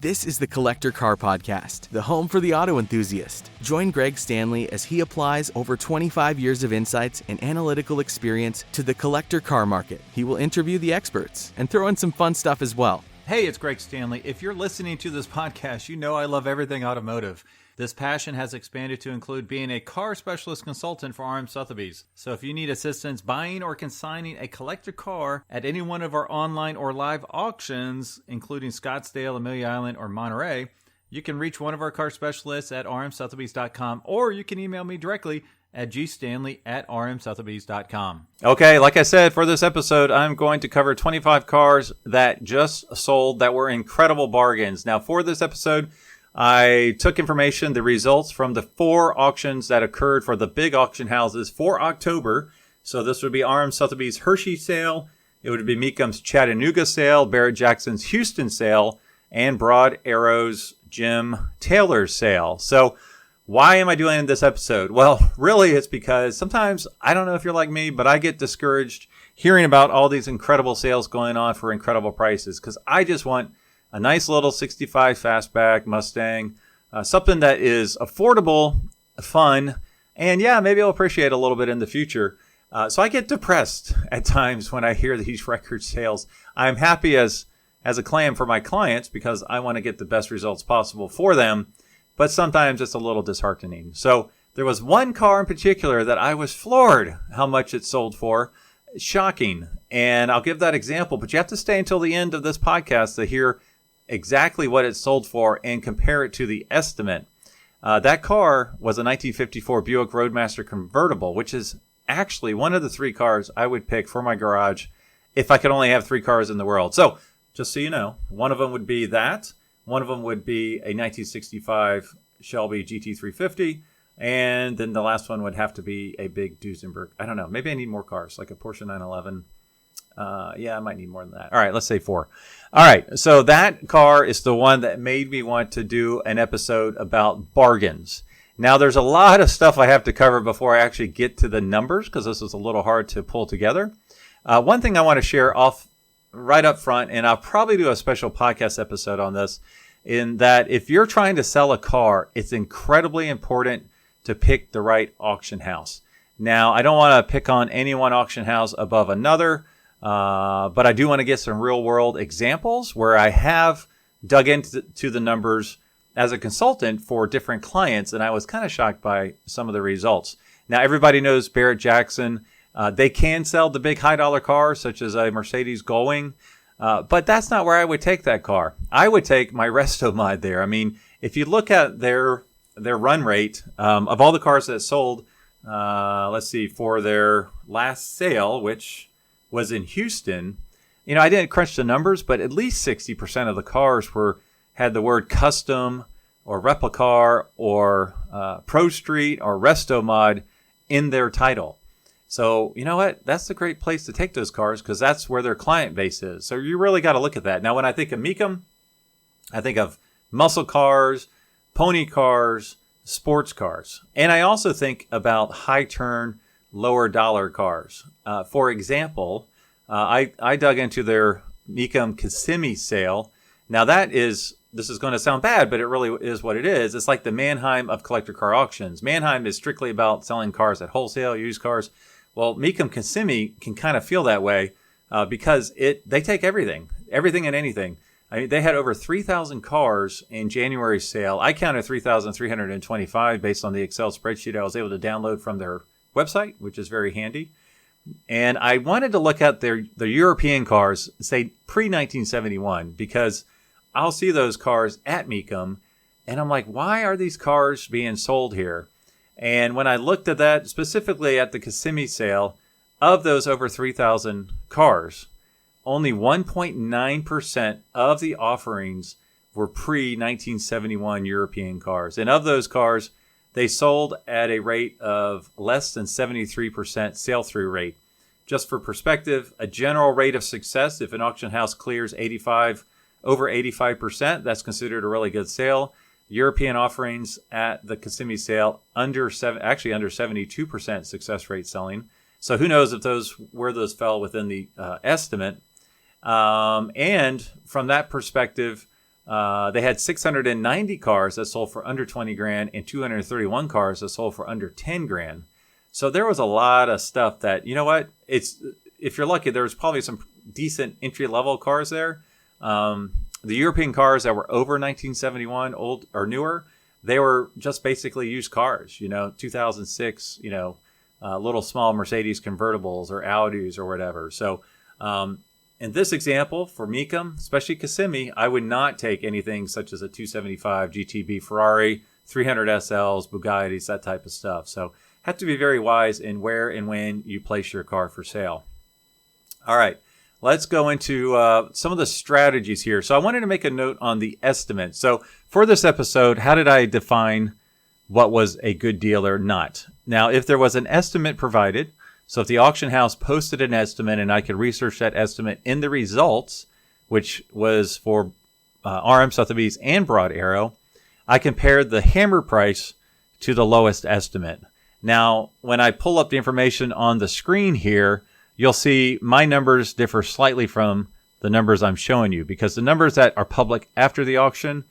This is the Collector Car Podcast, the home for the auto enthusiast. Join Greg Stanley as he applies over 25 years of insights and analytical experience to the collector car market. He will interview the experts and throw in some fun stuff as well. Hey, it's Greg Stanley. If you're listening to this podcast, you know I love everything automotive. This passion has expanded to include being a car specialist consultant for RM Sotheby's. So if you need assistance buying or consigning a collector car at any one of our online or live auctions, including Scottsdale, Amelia Island, or Monterey, you can reach one of our car specialists at rmsotheby's.com, or you can email me directly at gstanley@rmsotheby's.com. Okay, like I said, for this episode, I'm going to cover 25 cars that just sold that were incredible bargains. Now, for this episode, I took information, the results from the 4 auctions that occurred for the big auction houses for October. So this would be RM Sotheby's Hershey sale, it would be Mecum's Chattanooga sale, Barrett-Jackson's Houston sale, and Broad Arrow's Jim Taylor sale. So why am I doing this episode? Well, really it's because sometimes, I don't know if you're like me, but I get discouraged hearing about all these incredible sales going on for incredible prices, because I just want a nice little 65 fastback Mustang, something that is affordable, fun, and yeah, maybe I'll appreciate a little bit in the future. So I get depressed at times when I hear these record sales. I'm happy as a clam for my clients because I want to get the best results possible for them, but sometimes it's a little disheartening. So there was one car in particular that I was floored how much it sold for. Shocking. And I'll give that example, but you have to stay until the end of this podcast to hear exactly what it sold for and compare it to the estimate. That car was a 1954 Buick Roadmaster convertible, which is actually one of the 3 cars I would pick for my garage if I could only have 3 cars in the world. So just so you know, one of them would be that. One of them would be a 1965 Shelby GT350. And then the last one would have to be a big Duesenberg. I don't know. Maybe I need more cars, like a Porsche 911. Yeah, I might need more than that. All right, let's say 4. All right, so that car is the one that made me want to do an episode about bargains. Now, there's a lot of stuff I have to cover before I actually get to the numbers, because this is a little hard to pull together. One thing I want to share off right up front, and I'll probably do a special podcast episode on this, in that if you're trying to sell a car, it's incredibly important to pick the right auction house. Now, I don't want to pick on any one auction house above another, but I do want to get some real world examples where I have dug into the numbers as a consultant for different clients, and I was kind of shocked by some of the results. Now, everybody knows Barrett-Jackson. They can sell the big high dollar cars, such as a Mercedes Gullwing, but that's not where I would take that car. I would take my Resto Mod there. I mean, if you look at their run rate of all the cars that sold, let's see, for their last sale, which was in Houston, you know, I didn't crunch the numbers, but at least 60% of the cars had the word custom or replica or Pro Street or Resto Mod in their title. So, you know what? That's a great place to take those cars because that's where their client base is. So you really got to look at that. Now, when I think of Mecum, I think of muscle cars, pony cars, sports cars. And I also think about high turn, lower dollar cars. For example, I dug into their Mecum Kissimmee sale. Now this is going to sound bad, but it really is what it is. It's like the Mannheim of collector car auctions. Mannheim is strictly about selling cars at wholesale, used cars. Well, Mecum Kissimmee can kind of feel that way because they take everything and anything. I mean, they had over 3,000 cars in January's sale. I counted 3,325 based on the Excel spreadsheet I was able to download from their website, which is very handy. And I wanted to look at the European cars, say pre-1971, because I'll see those cars at Mecum, and I'm like, why are these cars being sold here? And when I looked at that, specifically at the Kissimmee sale, of those over 3,000 cars, only 1.9% of the offerings were pre-1971 European cars. And of those cars, they sold at a rate of less than 73% sale-through rate. Just for perspective, a general rate of success, if an auction house clears over 85%, that's considered a really good sale. European offerings at the Kissimmee sale under 72% success rate selling. So who knows if where those fell within the estimate. And from that perspective, They had 690 cars that sold for under 20 grand and 231 cars that sold for under 10 grand. So there was a lot of stuff that, you know what, if you're lucky, there was probably some decent entry-level cars there. The European cars that were over 1971, old or newer, they were just basically used cars, 2006, little small Mercedes convertibles or Audis or whatever. So in this example, for Mecum, especially Kissimmee, I would not take anything such as a 275 GTB Ferrari, 300 SLs, Bugattis, that type of stuff. So have to be very wise in where and when you place your car for sale. All right, let's go into some of the strategies here. So I wanted to make a note on the estimate. So for this episode, how did I define what was a good deal or not? Now, if there was an estimate provided, so if the auction house posted an estimate and I could research that estimate in the results, which was for RM, Sotheby's, and Broad Arrow, I compared the hammer price to the lowest estimate. Now, when I pull up the information on the screen here, you'll see my numbers differ slightly from the numbers I'm showing you, because the numbers that are public after the auction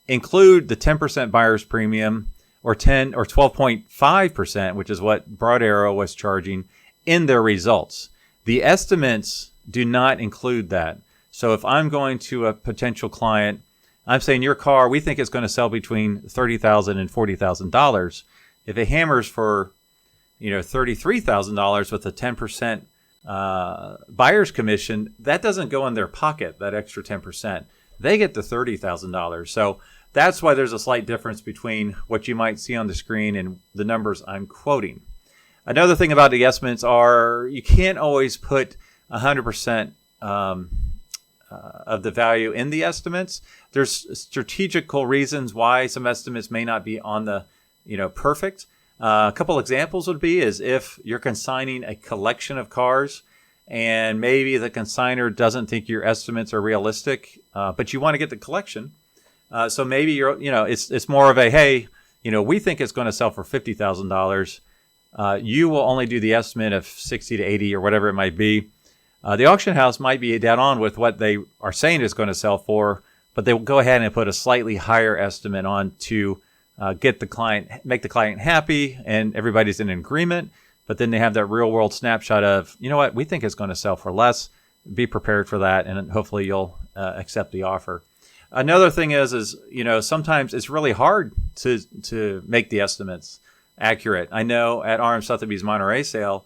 include the 10% buyer's premium or 10 or 12.5%, which is what Broad Arrow was charging in their results. The estimates do not include that. So if I'm going to a potential client, I'm saying your car, we think it's going to sell between $30,000 and $40,000. If it hammers for, $33,000 with a 10% buyer's commission, that doesn't go in their pocket, that extra 10%. They get the $30,000. So that's why there's a slight difference between what you might see on the screen and the numbers I'm quoting. Another thing about the estimates are you can't always put 100% of the value in the estimates. There's strategical reasons why some estimates may not be on the perfect. A couple examples would be is if you're consigning a collection of cars and maybe the consignor doesn't think your estimates are realistic, but you want to get the collection. So maybe it's more of a, hey, we think it's going to sell for $50,000. You will only do the estimate of 60 to 80 or whatever it might be. The auction house might be dead on with what they are saying it's going to sell for, but they will go ahead and put a slightly higher estimate on to make the client happy, and everybody's in agreement. But then they have that real world snapshot of, we think it's going to sell for less. Be prepared for that, and hopefully you'll accept the offer. Another thing is sometimes it's really hard to make the estimates accurate. I know at RM Sotheby's Monterey sale,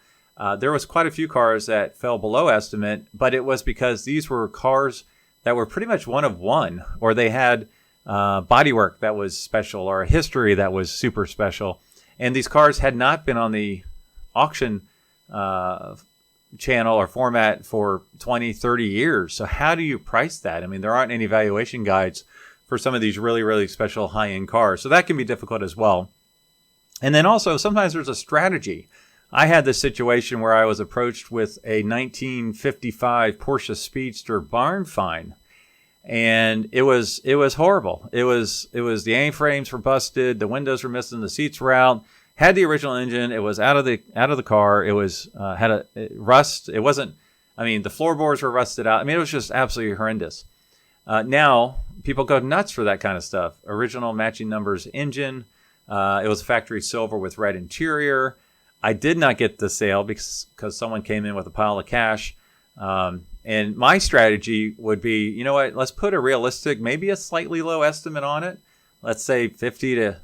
there was quite a few cars that fell below estimate, but it was because these were cars that were pretty much one of one, or they had bodywork that was special or a history that was super special. And these cars had not been on the auction channel or format for 20, 30 years. So how do you price that? I mean, there aren't any valuation guides for some of these really, really special high-end cars. So that can be difficult as well. And then also sometimes there's a strategy. I had this situation where I was approached with a 1955 Porsche Speedster barn find. And it was horrible. It was the A-frames were busted, the windows were missing, the seats were out. Had the original engine. It was out of the car. It was had a rust. It wasn't. I mean, the floorboards were rusted out. I mean, it was just absolutely horrendous. Now people go nuts for that kind of stuff. Original matching numbers engine. It was factory silver with red interior. I did not get the sale because someone came in with a pile of cash. And my strategy would be, let's put a realistic, maybe a slightly low estimate on it. Let's say 50 to,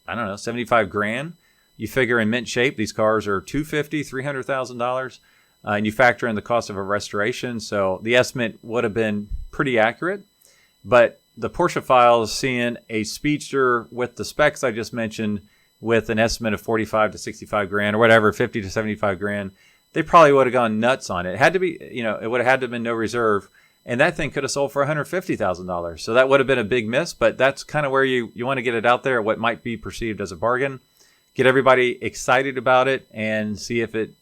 75 grand. You figure in mint shape, these cars are $250,000, $300,000. And you factor in the cost of a restoration. So the estimate would have been pretty accurate. But the Porsche file is seeing a Speedster with the specs I just mentioned with an estimate of 45 to 65 grand or whatever, 50 to 75 grand. They probably would have gone nuts on it. It had to be, it would have had to have been no reserve. And that thing could have sold for $150,000. So that would have been a big miss, but that's kind of where you want to get it out there, what might be perceived as a bargain. Get everybody excited about it and see if it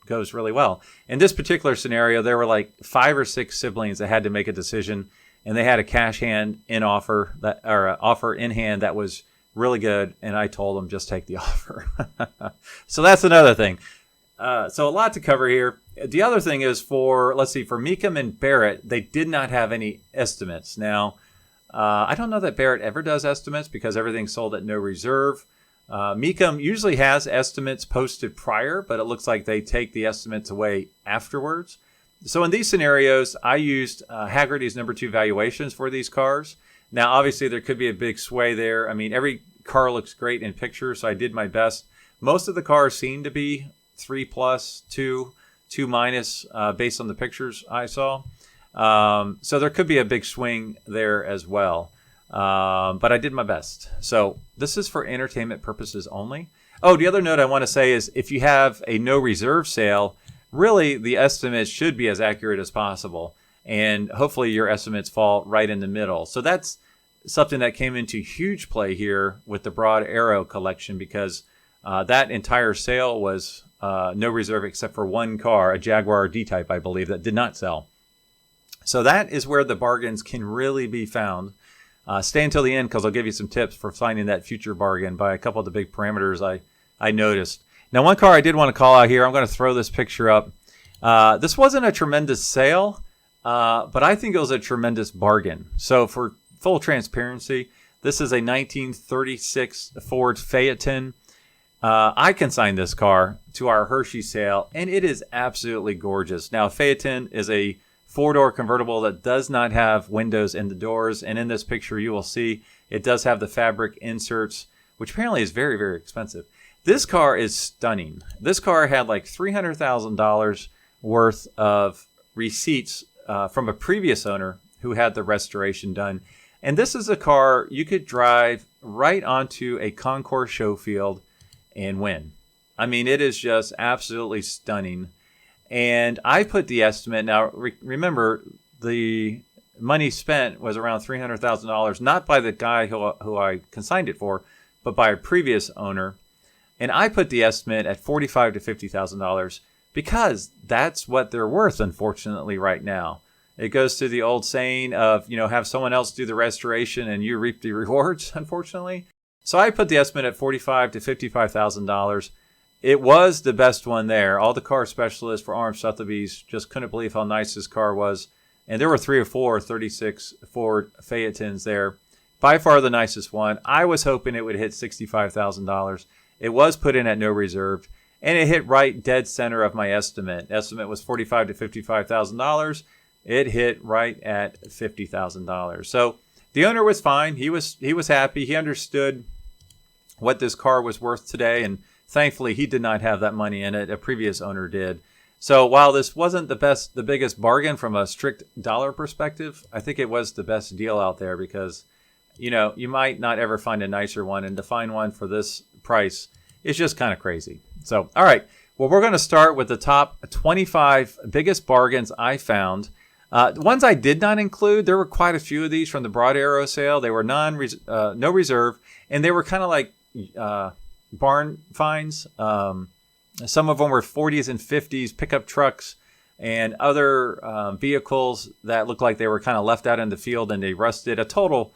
goes really well. In this particular scenario, there were like 5 or 6 siblings that had to make a decision, and they had a cash hand in offer offer in hand that was really good. And I told them just take the offer. So that's another thing. So a lot to cover here. The other thing is for Mecum and Barrett, they did not have any estimates. Now, I don't know that Barrett ever does estimates because everything's sold at no reserve. Mecum usually has estimates posted prior, but it looks like they take the estimates away afterwards. So in these scenarios, I used Hagerty's number 2 valuations for these cars. Now, obviously, there could be a big sway there. I mean, every car looks great in pictures, so I did my best. Most of the cars seem to be 3+, 2 minus, based on the pictures I saw. So there could be a big swing there as well. But I did my best. So this is for entertainment purposes only. Oh, the other note I want to say is if you have a no reserve sale, really the estimates should be as accurate as possible. And hopefully your estimates fall right in the middle. So that's something that came into huge play here with the Broad Arrow collection because that entire sale was no reserve except for one car, a Jaguar D-Type, I believe, that did not sell. So that is where the bargains can really be found. Stay until the end because I'll give you some tips for finding that future bargain by a couple of the big parameters I noticed. Now, one car I did want to call out here, I'm going to throw this picture up. This wasn't a tremendous sale, but I think it was a tremendous bargain. So for full transparency, this is a 1936 Ford Phaeton. I consigned this car to our Hershey sale, and it is absolutely gorgeous. Now, Phaeton is a 4-door convertible that does not have windows in the doors. And in this picture, you will see it does have the fabric inserts, which apparently is very, very expensive. This car is stunning. This car had like $300,000 worth of receipts from a previous owner who had the restoration done. And this is a car you could drive right onto a concourse show field and win. I mean, it is just absolutely stunning. And I put the estimate, now remember, the money spent was around $300,000, not by the guy who I consigned it for, but by a previous owner. And I put the estimate at $45,000 to $50,000 because that's what they're worth, unfortunately, right now. It goes to the old saying of, have someone else do the restoration and you reap the rewards, unfortunately. So I put the estimate at $45,000 to $55,000. It was the best one there. All the car specialists for Arm Sotheby's just couldn't believe how nice this car was. And there were 3 or 4 36 Ford Phaetons there. By far the nicest one. I was hoping it would hit $65,000. It was put in at no reserve. And it hit right dead center of my estimate. Estimate was $45,000 to $55,000. It hit right at $50,000. So the owner was fine. He was happy. He understood what this car was worth today. And thankfully, he did not have that money in it. A previous owner did. So while this wasn't the biggest bargain from a strict dollar perspective, I think it was the best deal out there because, you might not ever find a nicer one. And to find one for this price is just kind of crazy. So, all right. Well, we're going to start with the top 25 biggest bargains I found. The ones I did not include, there were quite a few of these from the Broad Arrow sale. They were no reserve, and they were kind of like barn finds. Some of them were 40s and 50s pickup trucks and other vehicles that looked like they were kind of left out in the field and they rusted. A total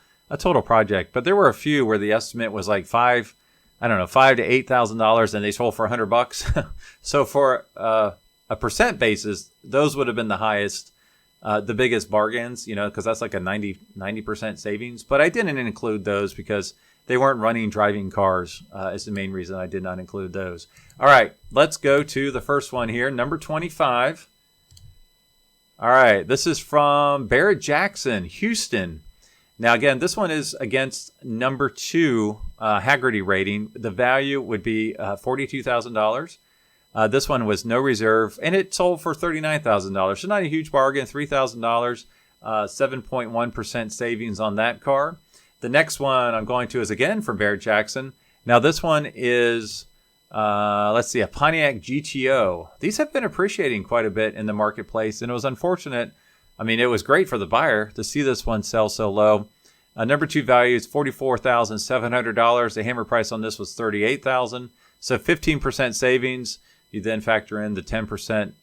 project. But there were a few where the estimate was like $5,000 to $8,000, and they sold for $100. So for a percent basis, those would have been the highest. The biggest bargains, because that's like a 90% savings. But I didn't include those because they weren't driving cars is the main reason I did not include those. All right, let's go to the first one here, number 25. All right, this is from Barrett Jackson, Houston. Now, again, this one is against number 2 Hagerty rating. The value would be $42,000. This one was no reserve, and it sold for $39,000. So not a huge bargain, $3,000, 7.1% savings on that car. The next one I'm going to is again from Barrett Jackson. Now this one is, a Pontiac GTO. These have been appreciating quite a bit in the marketplace, and it was unfortunate. I mean, it was great for the buyer to see this one sell so low. Number 2 value is $44,700. The hammer price on this was $38,000. So 15% savings. You then factor in the 10%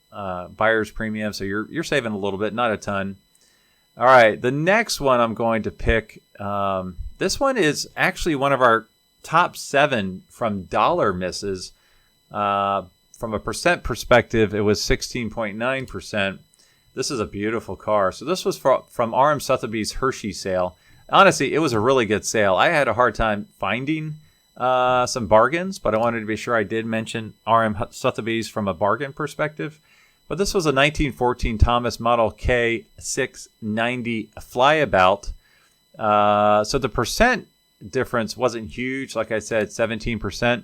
buyer's premium, so you're saving a little bit, not a ton. All right, the next one I'm going to pick. This one is actually one of our top 7 from dollar misses. From a percent perspective, it was 16.9%. This is a beautiful car. So this was from RM Sotheby's Hershey sale. honestly, it was a really good sale. I had a hard time finding some bargains, but I wanted to be sure I did mention RM Sotheby's from a bargain perspective. But this was a 1914 Thomas Model K690 Flyabout. So the percent difference wasn't huge. Like I said, 17%.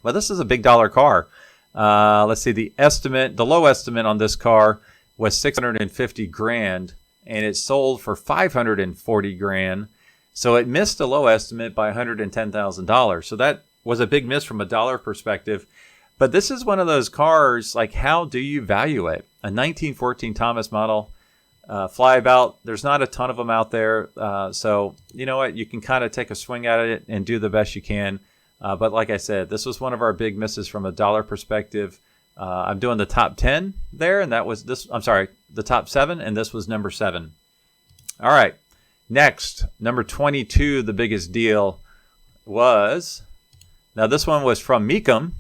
But this is a big dollar car. Let's see, the low estimate on this car was $650,000, and it sold for $540,000. So it missed the low estimate by $110,000. So that was a big miss from a dollar perspective. But this is one of those cars, like, how do you value it? A 1914 Thomas Model Flyabout. There's not a ton of them out there. So you know what? You can kind of take a swing at it and do the best you can. But like I said, this was one of our big misses from a dollar perspective. I'm doing the top 10 there, and that was this. I'm sorry, the top 7, and this was number 7. All right. Next, number 22, the biggest deal was, now this one was from Mecum.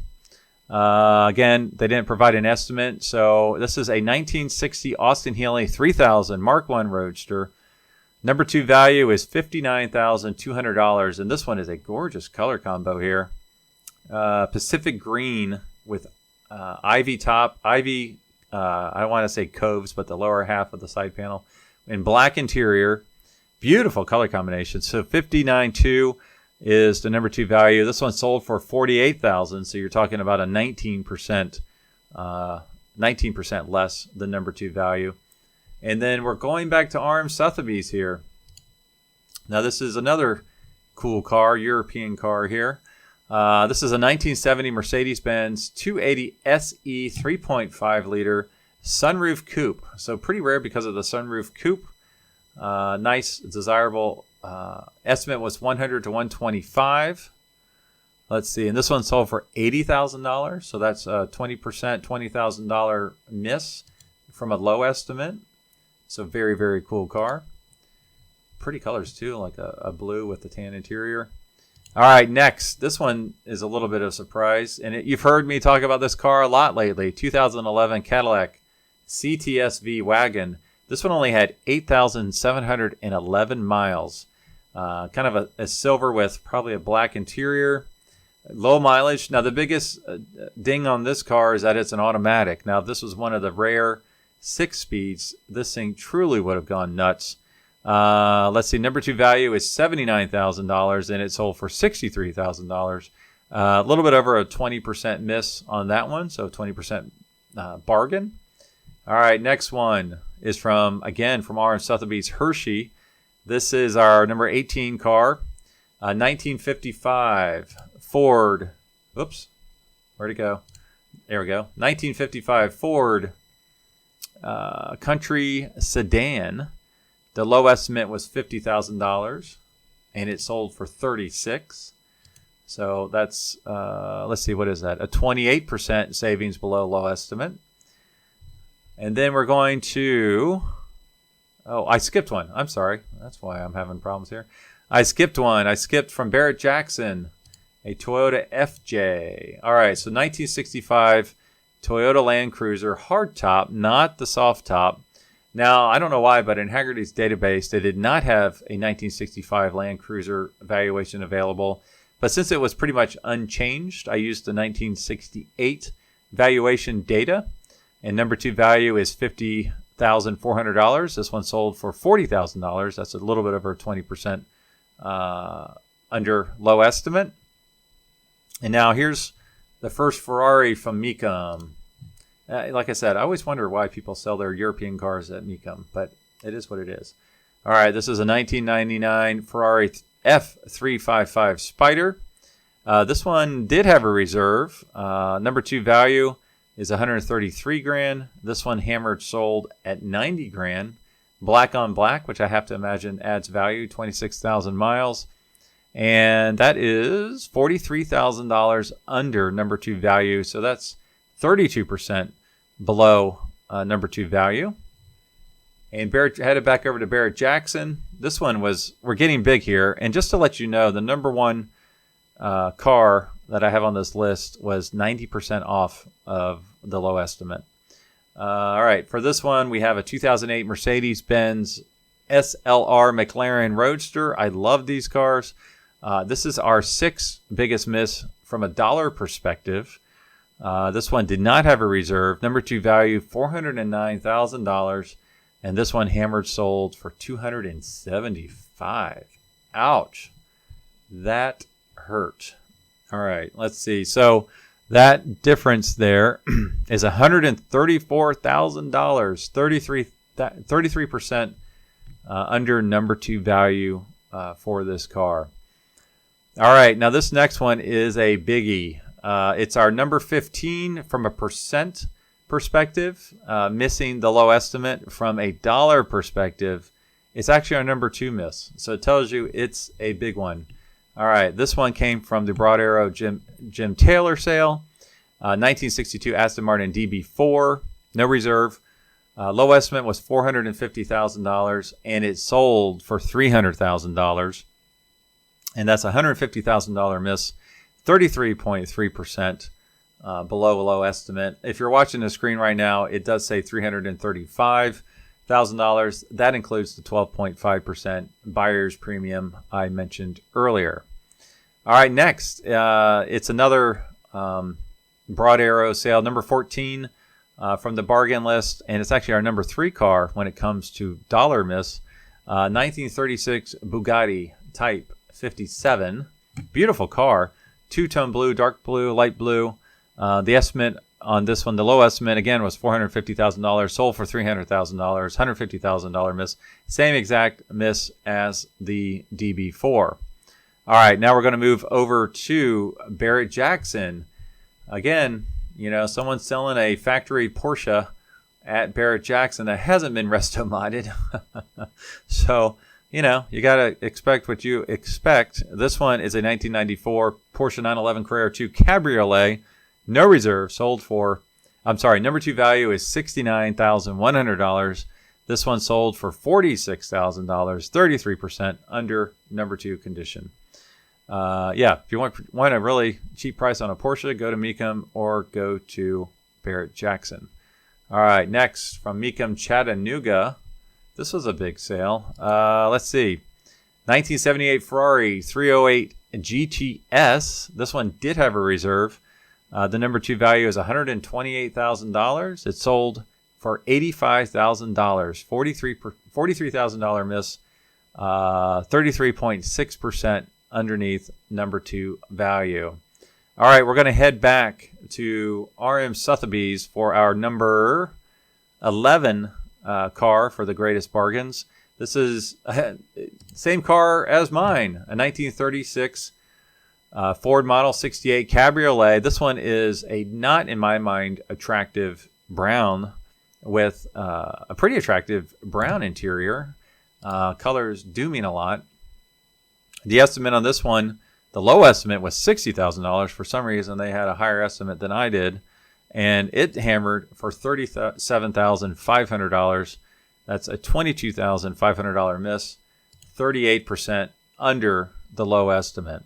Again, they didn't provide an estimate. So this is a 1960 Austin-Healey 3000 Mark I Roadster. Number 2 value is $59,200. And this one is a gorgeous color combo here. Pacific green with ivy top. Ivy, I don't want to say coves, but the lower half of the side panel. And black interior. Beautiful color combination. So $59,200 is the number 2 value. This one sold for $48,000, so you're talking about a 19% less than number 2 value. And then we're going back to RM Sotheby's here. Now this is another cool car, European car here. This is a 1970 Mercedes-Benz 280 SE 3.5 liter sunroof coupe. So pretty rare because of the sunroof coupe. Nice, desirable. Estimate was $100 to $125. Let's see, and this one sold for $80,000, so that's a 20%, $20,000 miss from a low estimate. So very, very cool car. Pretty colors too, like a blue with the tan interior. All right, next, this one is a little bit of a surprise, and you've heard me talk about this car a lot lately. 2011 Cadillac CTS-V Wagon. This one only had 8,711 miles. Kind of a silver with probably a black interior. Low mileage. Now, the biggest ding on this car is that it's an automatic. Now, if this was one of the rare 6-speeds, this thing truly would have gone nuts. Let's see. Number 2 value is $79,000, and it sold for $63,000. A little bit over a 20% miss on that one, so 20% bargain. All right, next one is from RM Sotheby's Hershey. This is our number 18 car, 1955 Ford. Oops, where'd it go? There we go. 1955 Ford Country Sedan. The low estimate was $50,000, and it sold for $36,000. So that's let's see, what is that? A 28% savings below low estimate. And then we're going to, I skipped one. I'm sorry. That's why I'm having problems here. I skipped one. I skipped from Barrett-Jackson, a Toyota FJ. All right, so 1965 Toyota Land Cruiser hardtop, not the soft top. Now, I don't know why, but in Hagerty's database, they did not have a 1965 Land Cruiser valuation available. But since it was pretty much unchanged, I used the 1968 valuation data. And number 2 value is $50,400. This one sold for $40,000. That's a little bit over 20% under low estimate. And now here's the first Ferrari from Mecum. Like I said, I always wonder why people sell their European cars at Mecum, but it is what it is. All right, this is a 1999 Ferrari F355 Spider. This one did have a reserve. Number 2 value is $133,000. This one hammered sold at $90,000. Black on black, which I have to imagine adds value, 26,000 miles. And that is $43,000 under number 2 value. So that's 32% below number 2 value. And Barrett headed back over to Barrett-Jackson. This one we're getting big here. And just to let you know, the number 1 car that I have on this list was 90% off of the low estimate. All right, for this one, we have a 2008 Mercedes-Benz SLR McLaren Roadster. I love these cars. This is our sixth biggest miss from a dollar perspective. This one did not have a reserve. Number 2 value, $409,000. And this one hammered sold for $275,000. Ouch. That hurt. All right, let's see. So that difference there is $134,000, 33% under number 2 value for this car. All right, now this next one is a biggie. It's our number 15 from a percent perspective, missing the low estimate. From a dollar perspective, it's actually our number 2 miss. So it tells you it's a big one. All right, this one came from the Broad Arrow Jim Taylor sale. 1962 Aston Martin DB4, no reserve. Low estimate was $450,000, and it sold for $300,000. And that's a $150,000 miss, 33.3% below low estimate. If you're watching the screen right now, it does say $335,000. That includes the 12.5% buyer's premium I mentioned earlier. All right, next, it's another Broad Arrow sale, number 14 from the bargain list, and it's actually our number 3 car when it comes to dollar miss. 1936 Bugatti Type 57, beautiful car, 2-tone blue, dark blue, light blue. The estimate on this one, the low estimate again was $450,000, sold for $300,000, $150,000 miss, same exact miss as the DB4. All right, now we're going to move over to Barrett-Jackson. Again, you know, someone's selling a factory Porsche at Barrett-Jackson that hasn't been resto-modded. So, you know, you got to expect what you expect. This one is a 1994 Porsche 911 Carrera 2 Cabriolet, no reserve, sold for, number 2 value is $69,100. This one sold for $46,000, 33% under number 2 condition. If you want a really cheap price on a Porsche, go to Mecum or go to Barrett-Jackson. All right, next from Mecum Chattanooga. This was a big sale. Let's see. 1978 Ferrari 308 GTS. This one did have a reserve. The number 2 value is $128,000. It sold for $85,000. $43,000 miss. 33.6% underneath number 2 value. All right, we're going to head back to RM Sotheby's for our number 11 car for the greatest bargains. This is same car as mine, a 1936 Ford Model 68 Cabriolet. This one is a not, in my mind, attractive brown with a pretty attractive brown interior. Colors do mean a lot. The estimate on this one, the low estimate was $60,000. For some reason, they had a higher estimate than I did, and it hammered for $37,500. That's a $22,500 miss, 38% under the low estimate.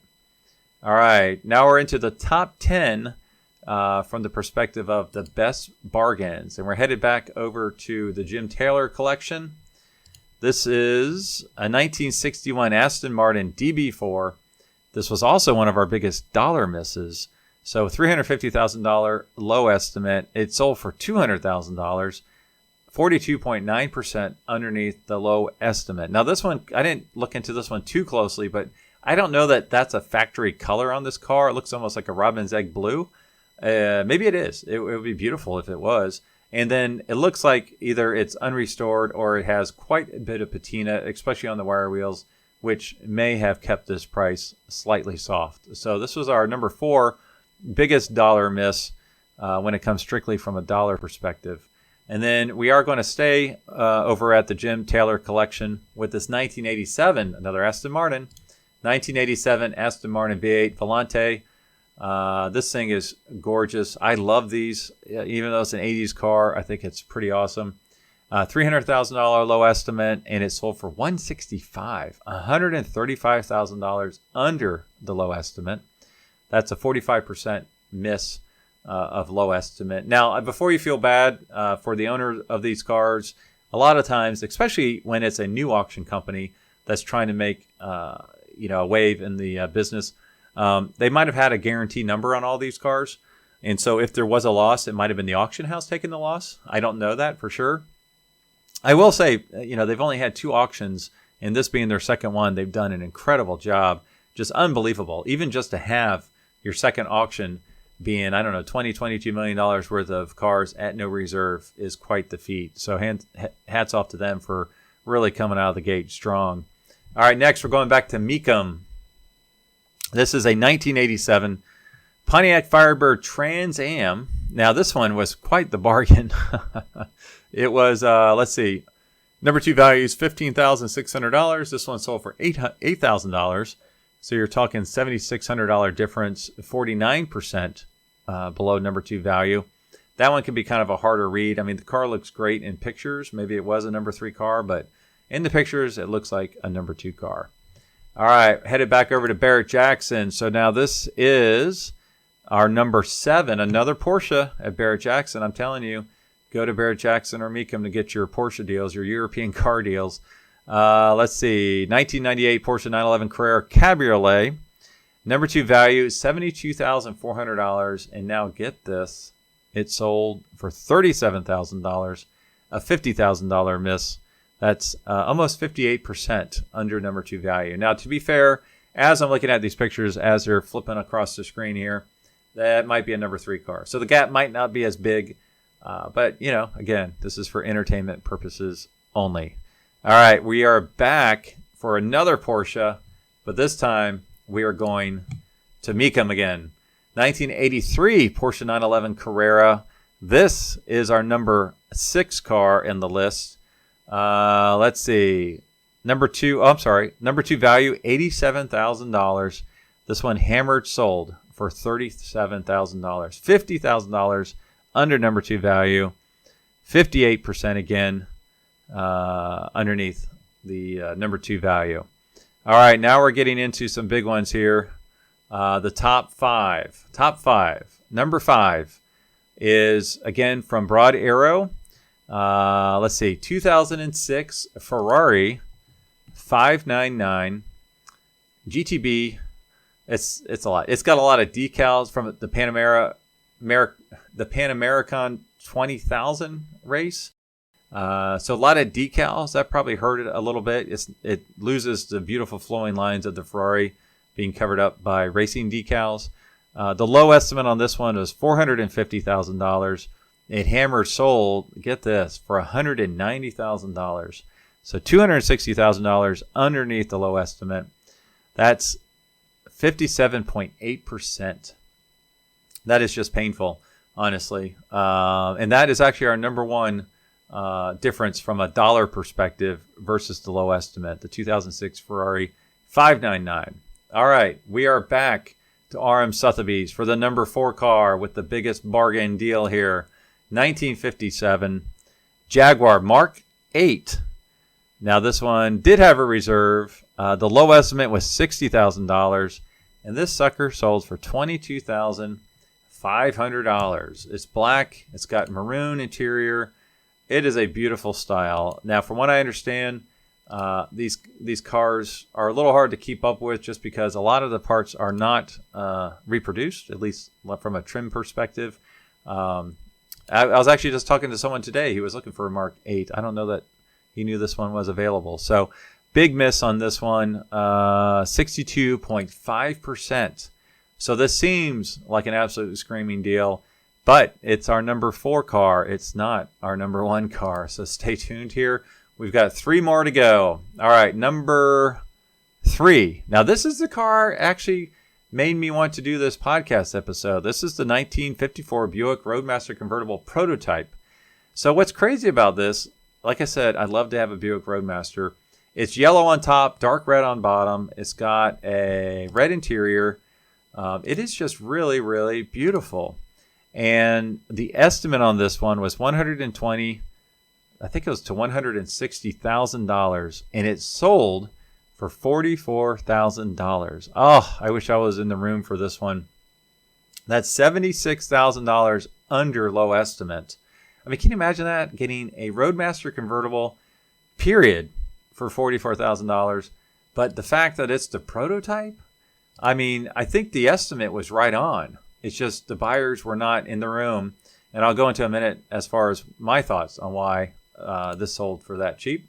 All right, now we're into the top 10 from the perspective of the best bargains, and we're headed back over to the Jim Taylor collection. This is a 1961 Aston Martin DB4. This was also one of our biggest dollar misses. So $350,000 low estimate. It sold for $200,000, 42.9% underneath the low estimate. Now this one, I didn't look into this one too closely, but I don't know that that's a factory color on this car. It looks almost like a robin's egg blue. Maybe it is. It would be beautiful if it was. And then it looks like either it's unrestored or it has quite a bit of patina, especially on the wire wheels, which may have kept this price slightly soft. So this was our number 4 biggest dollar miss when it comes strictly from a dollar perspective. And then we are going to stay over at the Jim Taylor collection with this 1987, another Aston Martin, 1987 Aston Martin V8 Volante. This thing is gorgeous. I love these. Even though it's an 80s car, I think it's pretty awesome. $300,000 low estimate, and it sold for $165,000, $135,000 under the low estimate. That's a 45% miss of low estimate. Now, before you feel bad for the owner of these cars, a lot of times, especially when it's a new auction company that's trying to make a wave in the business, they might have had a guarantee number on all these cars. And so if there was a loss, it might have been the auction house taking the loss. I don't know that for sure. I will say, they've only had 2 auctions, and this being their second one, they've done an incredible job. Just unbelievable. Even just to have your second auction being, I don't know, $22 million worth of cars at no reserve is quite the feat. So hats off to them for really coming out of the gate strong. All right, next we're going back to Mecum. This is a 1987 Pontiac Firebird Trans Am. Now, this one was quite the bargain. It was, let's see, number 2 value is $15,600. This one sold for $8,000. So you're talking $7,600 difference, 49% below number 2 value. That one can be kind of a harder read. I mean, the car looks great in pictures. Maybe it was a number 3 car, but in the pictures, it looks like a number 2 car. All right, headed back over to Barrett-Jackson. So now this is our number 7, another Porsche at Barrett-Jackson. I'm telling you, go to Barrett-Jackson or Mecum to get your Porsche deals, your European car deals. Let's see, 1998 Porsche 911 Carrera Cabriolet. Number 2 value, $72,400. And now get this, it sold for $37,000, a $50,000 miss. That's almost 58% under number 2 value. Now, to be fair, as I'm looking at these pictures, as they're flipping across the screen here, that might be a number 3 car. So the gap might not be as big, but, again, this is for entertainment purposes only. All right, we are back for another Porsche, but this time we are going to Mecum again. 1983 Porsche 911 Carrera. This is our number 6 car in the list. Let's see. Number 2 value, $87,000. This one hammered sold for $37,000. $50,000 under number 2 value. 58% again underneath the number 2 value. All right, now we're getting into some big ones here. The top 5. Number 5 is, again, from Broad Arrow. Let's see, 2006 Ferrari 599 GTB. It's a lot. It's got a lot of decals from the Pan American 20,000 race. So a lot of decals. That probably hurt it a little bit. It loses the beautiful flowing lines of the Ferrari being covered up by racing decals. The low estimate on this one was $450,000. It hammered sold, get this, for $190,000. So $260,000 underneath the low estimate. That's 57.8%. That is just painful, honestly. And that is actually our number 1 difference from a dollar perspective versus the low estimate, the 2006 Ferrari 599. All right, we are back to RM Sotheby's for the number 4 car with the biggest bargain deal here. 1957 Jaguar Mark 8. Now this one did have a reserve. The low estimate was $60,000, and this sucker sold for $22,500. It's black. It's got maroon interior. It is a beautiful style. Now, from what I understand, these cars are a little hard to keep up with just because a lot of the parts are not reproduced, at least from a trim perspective. I was actually just talking to someone today. He was looking for a Mark 8. I don't know that he knew this one was available. So big miss on this one, 62.5%. So this seems like an absolute screaming deal, but it's our number 4 car. It's not our number 1 car. So stay tuned here. We've got 3 more to go. All right, number 3. Now this is the car actually made me want to do this podcast episode. This is the 1954 Buick Roadmaster convertible prototype. So what's crazy about this, like I said, I'd love to have a Buick Roadmaster. It's yellow on top, dark red on bottom. It's got a red interior. It is just really, really beautiful. And the estimate on this one was $120,000, I think it was to $160,000, and it sold for $44,000. Oh, I wish I was in the room for this one. That's $76,000 under low estimate. I mean, can you imagine that? Getting a Roadmaster convertible, period, for $44,000. But the fact that it's the prototype, I mean, I think the estimate was right on. It's just the buyers were not in the room. And I'll go into a minute as far as my thoughts on why this sold for that cheap.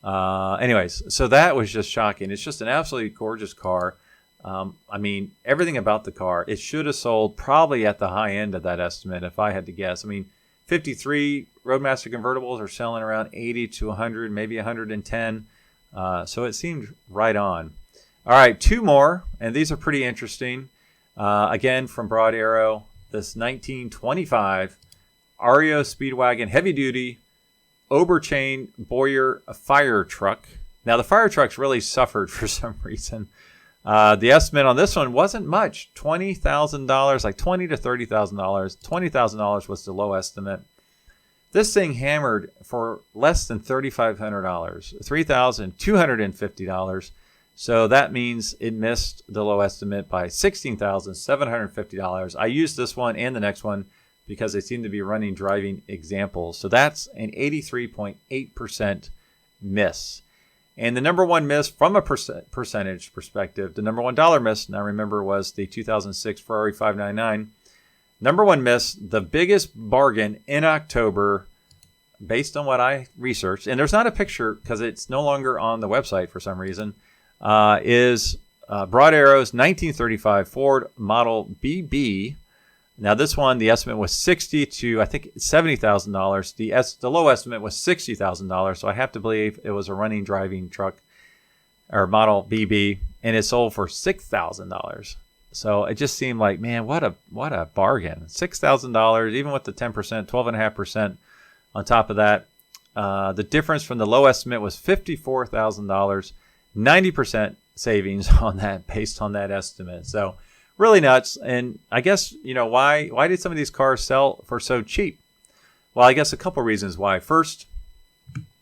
Anyways, so that was just shocking. It's just an absolutely gorgeous car. I mean, everything about the car, it should have sold probably at the high end of that estimate if I had to guess. I mean, 53 Roadmaster convertibles are selling around 80 to 100, maybe 110. So it seemed right on. All right, two more, and these are pretty interesting. Again, from Broad Arrow, this 1925 Ario Speedwagon heavy-duty Oberchain Boyer fire truck. Now, the fire trucks really suffered for some reason. The estimate on this one wasn't much, $20,000, like $20,000 to $30,000. $20,000 was the low estimate. This thing hammered for less than $3,500, $3,250. So that means it missed the low estimate by $16,750. I used this one and the next one because they seem to be running driving examples. So that's an 83.8% miss. And the number one miss from a percentage perspective, the number $1 miss, now remember, was the 2006 Ferrari 599. Number one miss, the biggest bargain in October, based on what I researched, and there's not a picture because it's no longer on the website for some reason, is Broad Arrow's 1935 Ford Model BB. Now this one, the estimate was $60,000 to I think $70,000. The low estimate was $60,000. So I have to believe it was a running driving truck or Model BB, and it sold for $6,000. So it just seemed like, man, what a bargain! $6,000, even with the 10%, 12.5% on top of that. The difference from the low estimate was $54,000. 90% savings on that based on that estimate. So really nuts. And I guess, why did some of these cars sell for so cheap? Well, I guess a couple reasons why. First,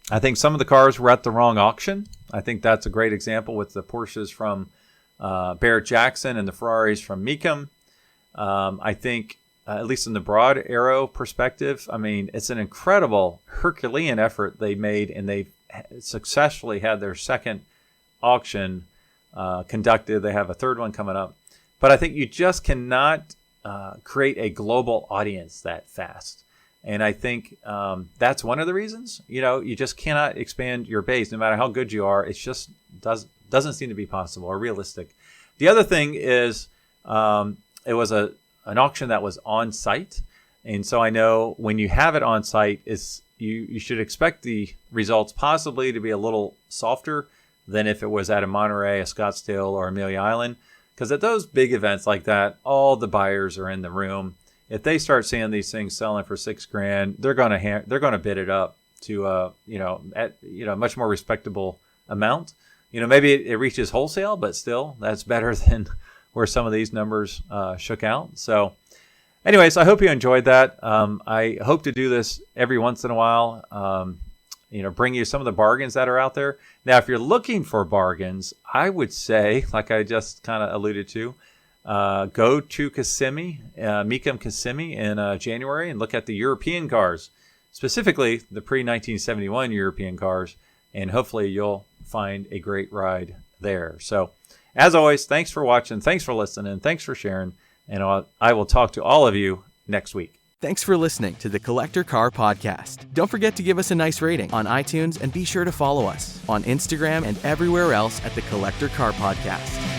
I think some of the cars were at the wrong auction. I think that's a great example with the Porsches from Barrett-Jackson and the Ferraris from Mecum. I think, at least in the Broad Arrow perspective, I mean, it's an incredible Herculean effort they made, and they successfully had their second auction conducted. They have a third one coming up. But I think you just cannot create a global audience that fast. And I think that's one of the reasons. You just cannot expand your base no matter how good you are. It just doesn't seem to be possible or realistic. The other thing is it was an auction that was on site. And so I know when you have it on site, you should expect the results possibly to be a little softer than if it was at a Monterey, a Scottsdale, or Amelia Island. Because at those big events like that, all the buyers are in the room. If they start seeing these things selling for $6,000, they're gonna bid it up to a much more respectable amount. Maybe it reaches wholesale, but still that's better than where some of these numbers shook out. So, anyways, I hope you enjoyed that. I hope to do this every once in a while. Bring you some of the bargains that are out there. Now, if you're looking for bargains, I would say, like I just kind of alluded to, go to Kissimmee, Mecum Kissimmee in January, and look at the European cars, specifically the pre-1971 European cars, and hopefully you'll find a great ride there. So, as always, thanks for watching, thanks for listening, thanks for sharing, and I will talk to all of you next week. Thanks for listening to the Collector Car Podcast. Don't forget to give us a nice rating on iTunes, and be sure to follow us on Instagram and everywhere else at the Collector Car Podcast.